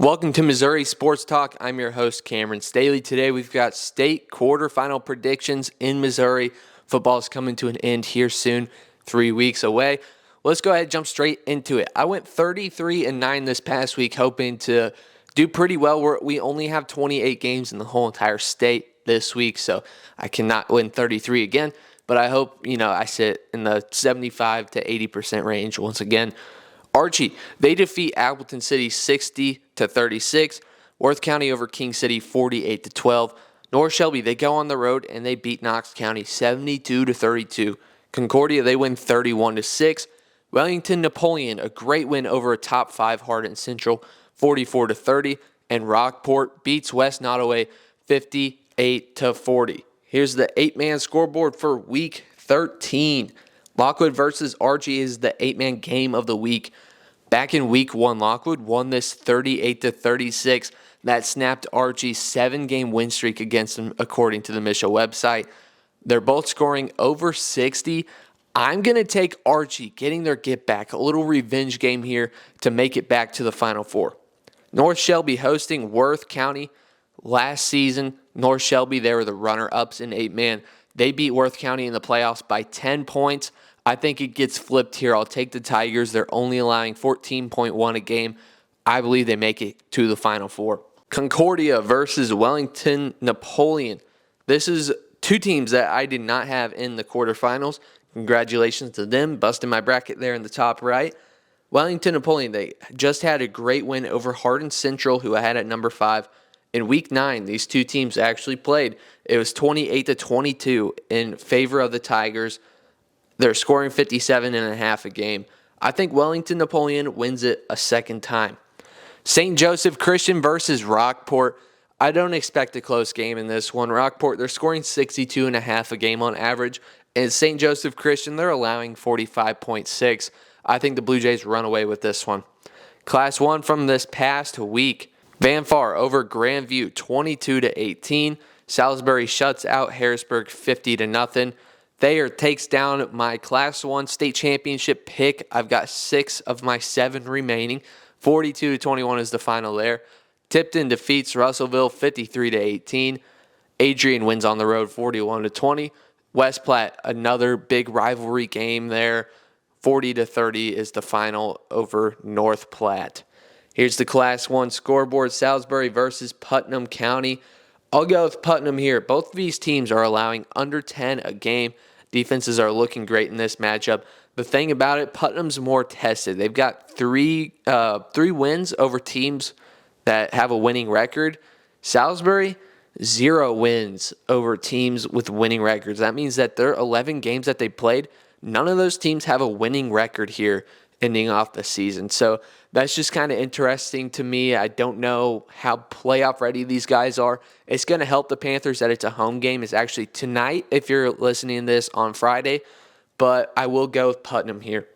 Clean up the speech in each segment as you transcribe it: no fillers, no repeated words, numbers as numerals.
Welcome to Missouri Sports Talk. I'm your host, Cameron Staley. Today we've got state quarterfinal predictions in Missouri. Football is coming to an end here soon, 3 weeks away. Let's go ahead and jump straight into it. I went 33-9 this past week, hoping to do pretty well. We only have 28 games in the whole entire state this week, so I cannot win 33 again. But I hope, I sit in the 75 to 80% range once again. Archie, they defeat Appleton City 60-36. Worth County over King City 48-12. North Shelby, they go on the road and they beat Knox County 72-32. Concordia, they win 31-6. Wellington Napoleon, a great win over a top 5 Hardin Central 44-30. And Rockport beats West Nottoway 58-40. Here's the 8-man scoreboard for week 13. Lockwood versus Archie is the 8-man game of the week. Back in week 1, Lockwood won this 38-36. That snapped Archie's 7-game win streak against them, according to the Misha website. They're both scoring over 60. I'm going to take Archie getting their get back, a little revenge game here to make it back to the Final Four. North Shelby hosting Worth County. Last season, North Shelby, they were the runner-ups in 8-man. They beat Worth County in the playoffs by 10 points. I think it gets flipped here. I'll take the Tigers. They're only allowing 14.1 a game. I believe they make it to the Final Four. Concordia versus Wellington Napoleon. This is two teams that I did not have in the quarterfinals. Congratulations to them, busting my bracket there in the top right. Wellington Napoleon, they just had a great win over Hardin Central, who I had at number 5. In week 9, these two teams actually played. It was 28-22 in favor of the Tigers. They're scoring 57.5 a game. I think Wellington Napoleon wins it a second time. St. Joseph Christian versus Rockport. I don't expect a close game in this one. Rockport, they're scoring 62.5 a game on average. And St. Joseph Christian, they're allowing 45.6. I think the Blue Jays run away with this one. Class 1 from this past week. Van Far over Grandview 22-18. Salisbury shuts out Harrisburg 50-0. Thayer takes down my Class 1 state championship pick. I've got 6 of my 7 remaining. 42-21 is the final there. Tipton defeats Russellville 53-18. Adrian wins on the road 41-20. West Platte, another big rivalry game there. 40-30 is the final over North Platte. Here's the Class 1 scoreboard. Salisbury versus Putnam County. I'll go with Putnam here. Both of these teams are allowing under 10 a game. Defenses are looking great in this matchup. The thing about it, Putnam's more tested. They've got three wins over teams that have a winning record. Salisbury, 0 wins over teams with winning records. That means that their 11 games that they played, none of those teams have a winning record here ending off the season. So that's just kind of interesting to me. I don't know how playoff ready these guys are. It's going to help the Panthers that it's a home game. It's actually tonight if you're listening to this on Friday, but I will go with Putnam here.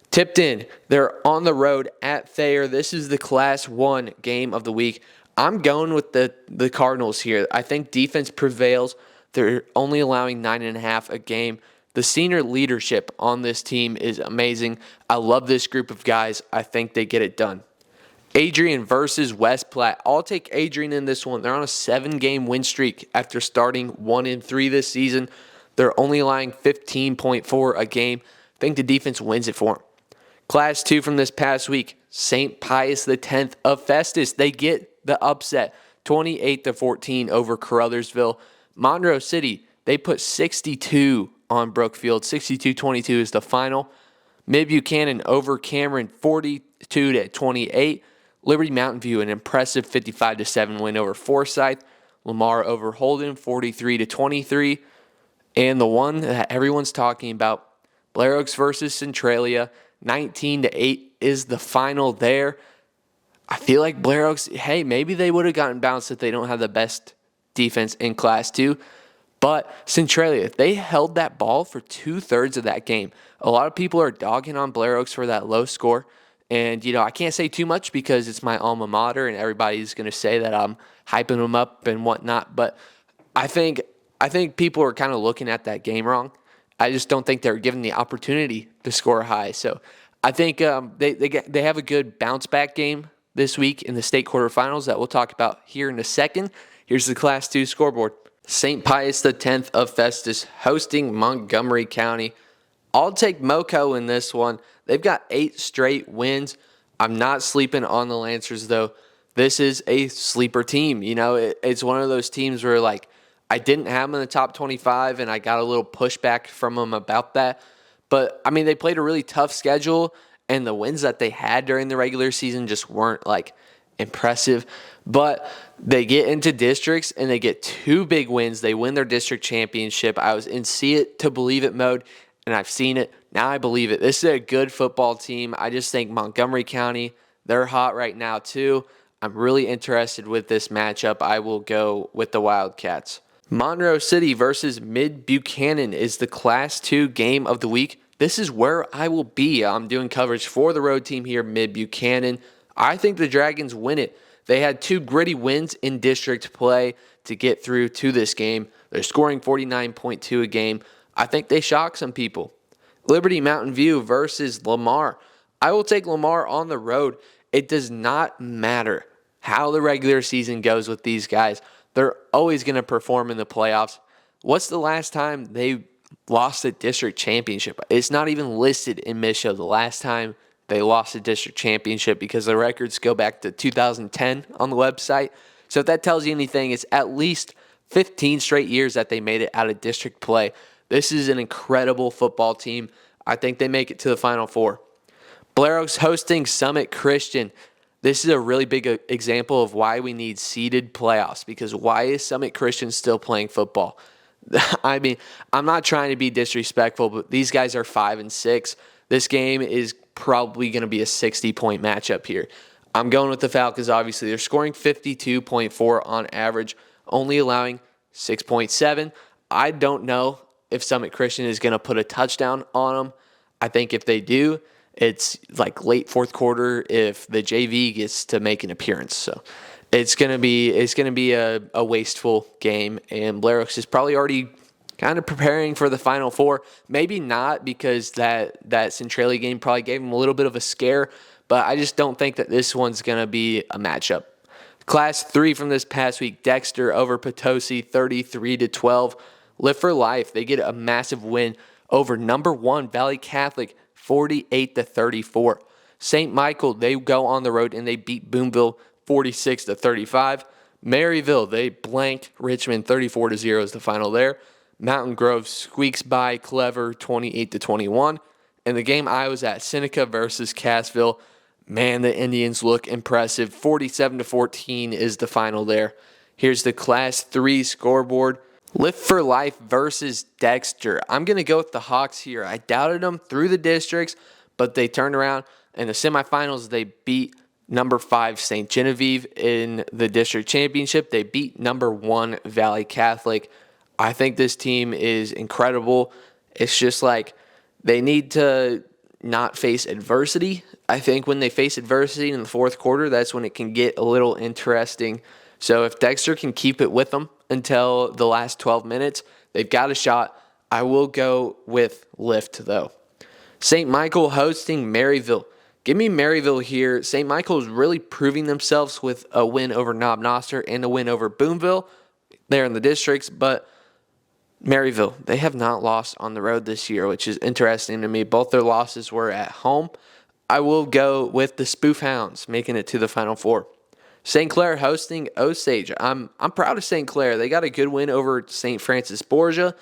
Tipton, they're on the road at Thayer. This is the Class 1 game of the week. I'm going with the Cardinals here. I think defense prevails. They're only allowing 9.5 a game. The senior leadership on this team is amazing. I love this group of guys. I think they get it done. Adrian versus West Platte. I'll take Adrian in this one. They're on a 7-game win streak after starting 1-3 this season. They're only allowing 15.4 a game. I think the defense wins it for them. Class 2 from this past week. St. Pius X of Festus. They get the upset. 28-14 over Caruthersville. Monroe City, they put 62 on Brookfield. 62-22 is the final. Mid-Buchanan over Cameron 42-28. Liberty Mountain View, an impressive 55-7 win over Forsyth. Lamar over Holden 43-23. And the one that everyone's talking about, Blair Oaks versus Centralia, 19-8 is the final there. I feel like Blair Oaks, hey, maybe they would have gotten bounced if they don't have the best defense in Class 2. But Centralia, they held that ball for 2/3 of that game. A lot of people are dogging on Blair Oaks for that low score. And, I can't say too much because it's my alma mater and everybody's going to say that I'm hyping them up and whatnot. But I think people are kind of looking at that game wrong. I just don't think they're given the opportunity to score high. So I think they have a good bounce back game this week in the state quarterfinals that we'll talk about here in a second. Here's the Class 2 scoreboard. St. Pius X of Festus hosting Montgomery County. I'll take Moco in this one. They've got 8 straight wins. I'm not sleeping on the Lancers, though. This is a sleeper team. You know, it's one of those teams where, like, I didn't have them in the top 25, and I got a little pushback from them about that. But, I mean, they played a really tough schedule, and the wins that they had during the regular season just weren't, like, impressive. But they get into districts, and they get 2 big wins. They win their district championship. I was in see it to believe it mode, and I've seen it. Now I believe it. This is a good football team. I just think Montgomery County, they're hot right now too. I'm really interested with this matchup. I will go with the Wildcats. Monroe City versus Mid-Buchanan is the Class 2 game of the week. This is where I will be. I'm doing coverage for the road team here, Mid-Buchanan. I think the Dragons win it. They had 2 gritty wins in district play to get through to this game. They're scoring 49.2 a game. I think they shock some people. Liberty Mountain View versus Lamar. I will take Lamar on the road. It does not matter how the regular season goes with these guys. They're always going to perform in the playoffs. What's the last time they lost a district championship? It's not even listed in Misho the last time they lost a district championship because the records go back to 2010 on the website. So if that tells you anything, it's at least 15 straight years that they made it out of district play. This is an incredible football team. I think they make it to the Final Four. Blair Oaks hosting Summit Christian. This is a really big example of why we need seeded playoffs, because why is Summit Christian still playing football? I mean, I'm not trying to be disrespectful, but these guys are 5-6. This game is probably going to be a 60-point matchup here. I'm going with the Falcons, obviously. They're scoring 52.4 on average, only allowing 6.7. I don't know if Summit Christian is going to put a touchdown on them. I think if they do, it's like late fourth quarter if the JV gets to make an appearance. So it's going to be a wasteful game, and Blair Oaks is probably already kind of preparing for the Final Four. Maybe not, because that Centralia game probably gave them a little bit of a scare, but I just don't think that this one's going to be a matchup. Class 3 from this past week, Dexter over Potosi 33-12. Live for Life, they get a massive win over number 1 Valley Catholic 48-34. St. Michael, they go on the road and they beat Boonville 46-35. Maryville, they blank Richmond 34-0 is the final there. Mountain Grove squeaks by Clever 28-21. And the game I was at, Seneca versus Cassville, man, the Indians look impressive. 47-14 is the final there. Here's the Class 3 scoreboard. Lift for Life versus Dexter. I'm going to go with the Hawks here. I doubted them through the districts, but they turned around. In the semifinals, they beat number 5 St. Genevieve. In the district championship, they beat number 1 Valley Catholic. I think this team is incredible. It's just like they need to not face adversity. I think when they face adversity in the fourth quarter, that's when it can get a little interesting. So if Dexter can keep it with them until the last 12 minutes, they've got a shot. I will go with Lift, though. St. Michael hosting Maryville. Give me Maryville here. St. Michael is really proving themselves with a win over Knob Noster and a win over Boonville there in the districts, but Maryville, they have not lost on the road this year, which is interesting to me. Both their losses were at home. I will go with the Spoof Hounds making it to the Final Four. St. Clair hosting Osage. I'm proud of St. Clair. They got a good win over St. Francis Borgia,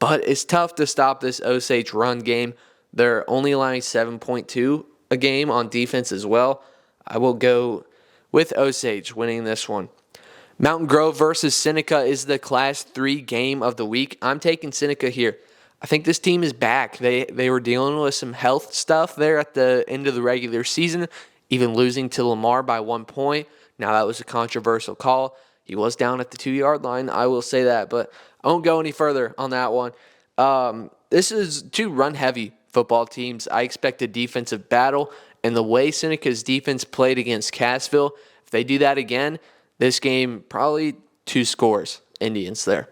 but it's tough to stop this Osage run game. They're only allowing 7.2 a game on defense as well. I will go with Osage winning this one. Mountain Grove versus Seneca is the Class 3 game of the week. I'm taking Seneca here. I think this team is back. They were dealing with some health stuff there at the end of the regular season, even losing to Lamar by 1 point. Now, that was a controversial call. He was down at the 2-yard line, I will say that, but I won't go any further on that one. This is 2 run-heavy football teams. I expect a defensive battle, and the way Seneca's defense played against Cassville, if they do that again, this game probably 2 scores, Indians there.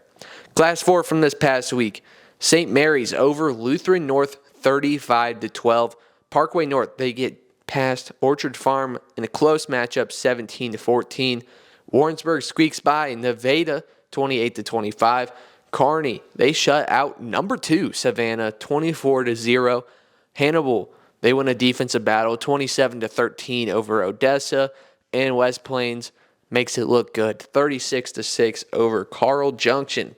Class 4 from this past week, St. Mary's over Lutheran North 35-12. Parkway North, they get past Orchard Farm in a close matchup, 17-14. Warrensburg squeaks by Nevada, 28-25. Kearney, they shut out number 2 Savannah, 24-0. Hannibal, they win a defensive battle, 27-13 over Odessa. And West Plains makes it look good, 36-6 over Carl Junction.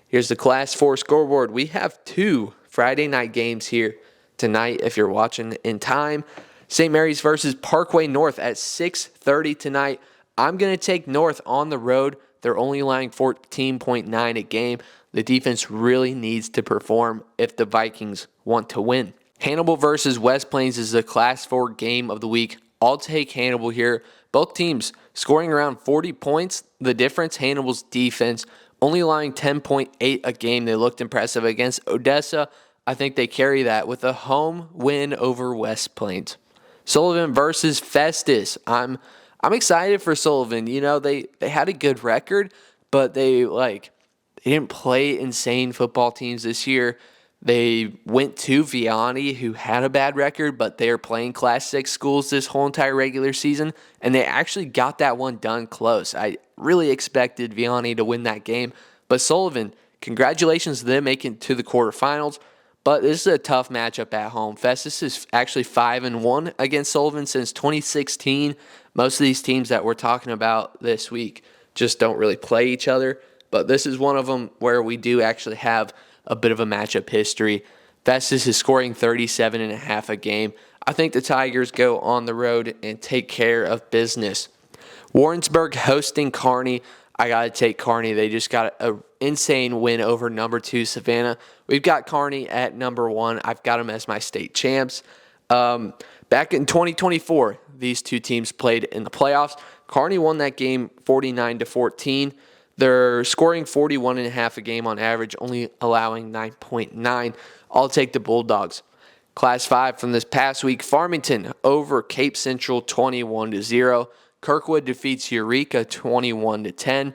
Here's the Class 4 scoreboard. We have 2 Friday night games here tonight if you're watching in time. St. Mary's versus Parkway North at 6:30 tonight. I'm going to take North on the road. They're only allowing 14.9 a game. The defense really needs to perform if the Vikings want to win. Hannibal versus West Plains is the Class 4 game of the week. I'll take Hannibal here. Both teams scoring around 40 points. The difference, Hannibal's defense only allowing 10.8 a game. They looked impressive against Odessa. I think they carry that with a home win over West Plains. Sullivan versus Festus. I'm excited for Sullivan. You know, they had a good record, but they didn't play insane football teams this year. They went to Vianney, who had a bad record, but they are playing Class 6 schools this whole entire regular season, and they actually got that one done close. I really expected Vianney to win that game, but Sullivan, congratulations to them making it to the quarterfinals, but this is a tough matchup at home. Festus is actually 5-1 against Sullivan since 2016. Most of these teams that we're talking about this week just don't really play each other, but this is one of them where we do actually have a bit of a matchup history. Festus is scoring 37.5 a game. I think the Tigers go on the road and take care of business. Warrensburg hosting Kearney. I got to take Kearney. They just got an insane win over number 2 Savannah. We've got Kearney at number 1. I've got them as my state champs. Back in 2024, these two teams played in the playoffs. Kearney won that game 49-14. They're scoring 41.5 a game on average, only allowing 9.9. I'll take the Bulldogs. Class 5 from this past week, Farmington over Cape Central 21-0. Kirkwood defeats Eureka 21-10.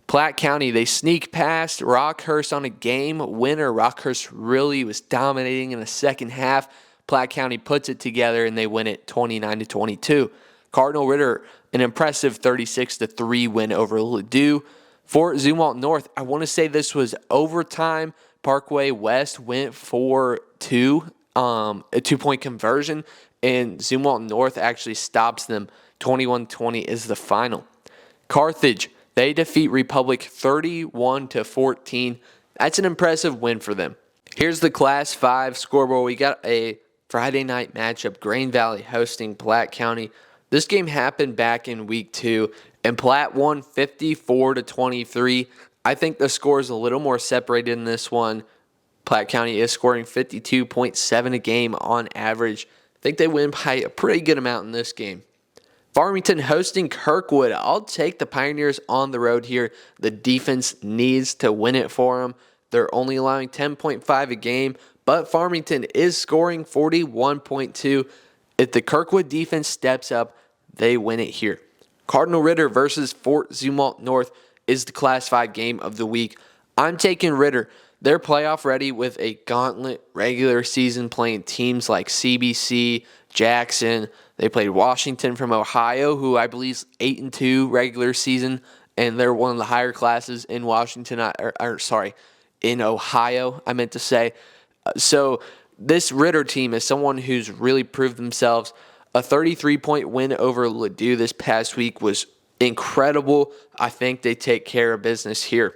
Platte County, they sneak past Rockhurst on a game winner. Rockhurst really was dominating in the second half. Platte County puts it together and they win it 29-22. Cardinal Ritter, an impressive 36-3 win over Ladue. For Zumwalt North, I want to say this was overtime. Parkway West went for 2, a 2-point conversion, and Zumwalt North actually stops them. 21-20 is the final. Carthage, they defeat Republic 31-14. That's an impressive win for them. Here's the Class 5 scoreboard. We got a Friday night matchup, Grain Valley hosting Platte County. This game happened back in week 2, and Platte won 54-23. I think the score is a little more separated in this one. Platte County is scoring 52.7 a game on average. I think they win by a pretty good amount in this game. Farmington hosting Kirkwood. I'll take the Pioneers on the road here. The defense needs to win it for them. They're only allowing 10.5 a game, but Farmington is scoring 41.2. If the Kirkwood defense steps up, they win it here. Cardinal Ritter versus Fort Zumwalt North is the Class 5 game of the week. I'm taking Ritter. They're playoff ready with a gauntlet regular season playing teams like CBC, Jackson. They played Washington from Ohio, who I believe is 8-2 regular season, and they're one of the higher classes in Washington. In Ohio, I meant to say. So this Ritter team is someone who's really proved themselves. A 33-point win over Ladue this past week was incredible. I think they take care of business here.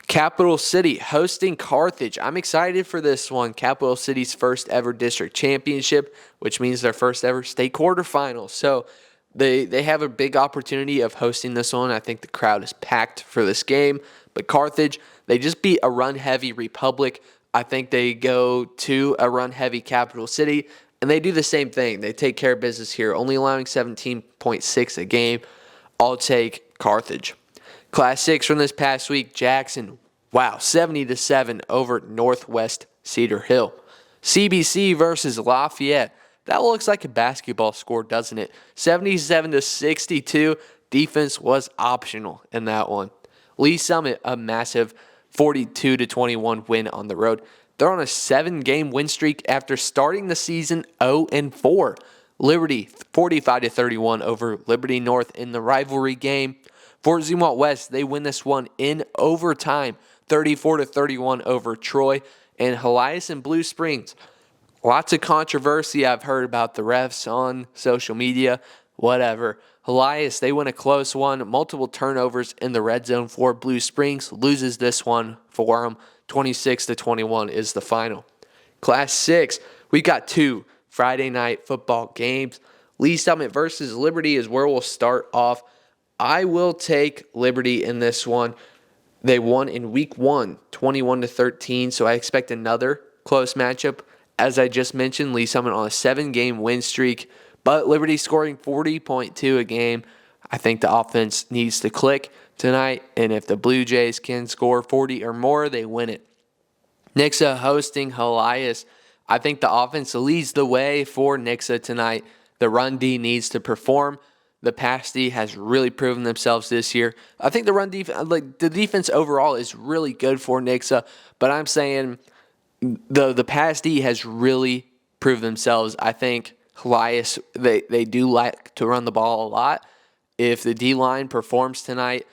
Capital City hosting Carthage. I'm excited for this one. Capital City's first ever district championship, which means their first ever state quarterfinal. So they have a big opportunity of hosting this one. I think the crowd is packed for this game. But Carthage, they just beat a run-heavy Republic. I think they go to a run-heavy Capital City, and they do the same thing. They take care of business here, only allowing 17.6 a game. I'll take Carthage. Class 6 from this past week, Jackson. Wow, 70-7 over Northwest Cedar Hill. CBC versus Lafayette. That looks like a basketball score, doesn't it? 77-62. Defense was optional in that one. Lee Summit, a massive 42-21 win on the road. They're on a 7-game win streak after starting the season 0-4. Liberty 45-31 over Liberty North in the rivalry game. Fort Zumwalt West, they win this one in overtime, 34-31 over Troy. And Helias and Blue Springs, lots of controversy I've heard about the refs on social media, whatever. Helias, they win a close one, multiple turnovers in the red zone for Blue Springs, loses this one for them. 26-21 is the final. Class 6, we got two Friday night football games. Lee Summit versus Liberty is where we'll start off. I will take Liberty in this one. They won in week 1, 21-13, so I expect another close matchup. As I just mentioned, Lee Summit on a 7-game win streak, but Liberty scoring 40.2 a game. I think the offense needs to click tonight, and if the Blue Jays can score 40 or more, they win it. Nixa hosting Helias. I think the offense leads the way for Nixa tonight. The run D needs to perform. The pass D has really proven themselves this year. I think the run defense, the defense overall is really good for Nixa, but I'm saying the pass D has really proved themselves. I think Helias, they do like to run the ball a lot. If the D-line performs tonight,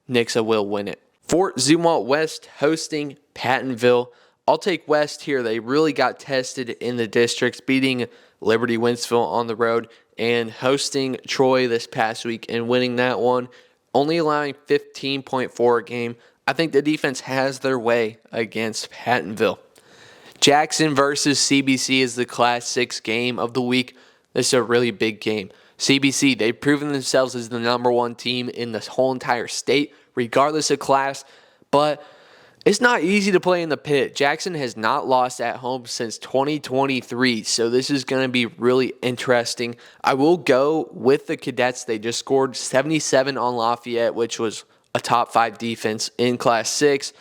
Nixa will win it. Fort Zumwalt West hosting Pattonville. I'll take West here. They really got tested in the districts, beating Liberty Winsville on the road and hosting Troy this past week and winning that one, only allowing 15.4 a game. I think the defense has their way against Pattonville. Jackson versus CBC is the Class 6 game of the week. This is a really big game. CBC, they've proven themselves as the #1 team in this whole entire state, regardless of class, but it's not easy to play in the pit. Jackson has not lost at home since 2023, so this is going to be really interesting. I will go with the Cadets. They just scored 77 on Lafayette, which was a top 5 defense in Class 6.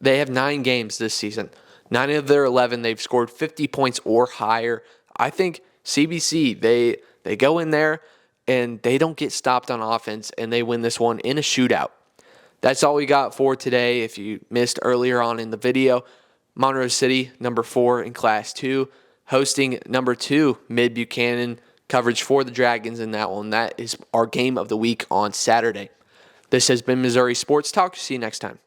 They have 9 games this season. 9 of their 11, they've scored 50 points or higher. I think CBC, they go in there and they don't get stopped on offense, and they win this one in a shootout. That's all we got for today. If you missed earlier on in the video, Monroe City, #4 in Class 2, hosting #2 Mid-Buchanan. Coverage for the Dragons in that one. That is our game of the week on Saturday. This has been Missouri Sports Talk. See you next time.